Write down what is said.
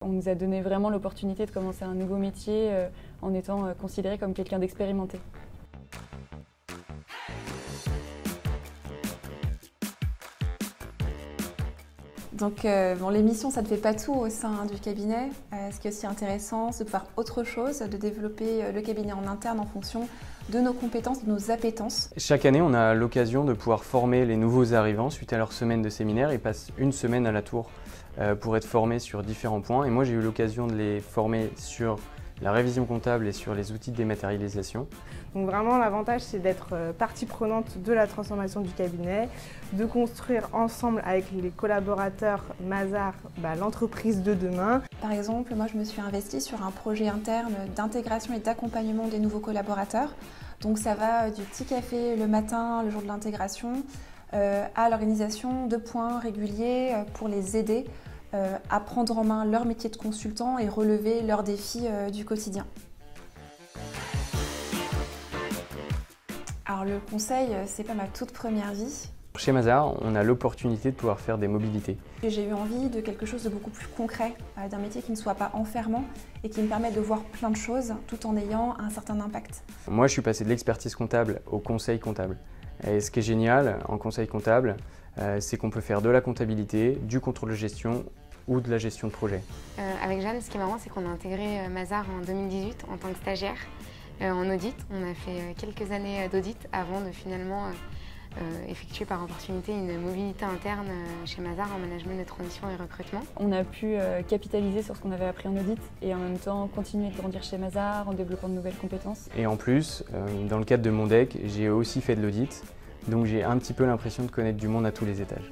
On nous a donné vraiment l'opportunité de commencer un nouveau métier en étant considéré comme quelqu'un d'expérimenté. Donc l'émission, ça ne fait pas tout au sein du cabinet. Ce qui est aussi intéressant, c'est de faire autre chose, de développer le cabinet en interne en fonction de nos compétences, de nos appétences. Chaque année, on a l'occasion de pouvoir former les nouveaux arrivants suite à leur semaine de séminaire. Ils passent une semaine à la tour pour être formés sur différents points. Et moi, j'ai eu l'occasion de les former sur la révision comptable et sur les outils de dématérialisation. Donc vraiment, l'avantage, c'est d'être partie prenante de la transformation du cabinet, de construire ensemble avec les collaborateurs Mazars l'entreprise de demain. Par exemple, moi, je me suis investie sur un projet interne d'intégration et d'accompagnement des nouveaux collaborateurs. Donc ça va du petit café le matin, le jour de l'intégration, à l'organisation de points réguliers pour les aider à prendre en main leur métier de consultant et relever leurs défis du quotidien. Alors le conseil, c'est pas ma toute première vie. Chez Mazars, on a l'opportunité de pouvoir faire des mobilités. J'ai eu envie de quelque chose de beaucoup plus concret, d'un métier qui ne soit pas enfermant et qui me permette de voir plein de choses tout en ayant un certain impact. Moi, je suis passé de l'expertise comptable au conseil comptable. Et ce qui est génial en conseil comptable, c'est qu'on peut faire de la comptabilité, du contrôle de gestion ou de la gestion de projet. Avec Jeanne, ce qui est marrant, c'est qu'on a intégré Mazars en 2018 en tant que stagiaire en audit. On a fait quelques années d'audit avant de finalement effectuer par opportunité une mobilité interne chez Mazars en management de transition et recrutement. On a pu capitaliser sur ce qu'on avait appris en audit et en même temps continuer de grandir chez Mazars en développant de nouvelles compétences. Et en plus, dans le cadre de mon DEC, j'ai aussi fait de l'audit, donc j'ai un petit peu l'impression de connaître du monde à tous les étages.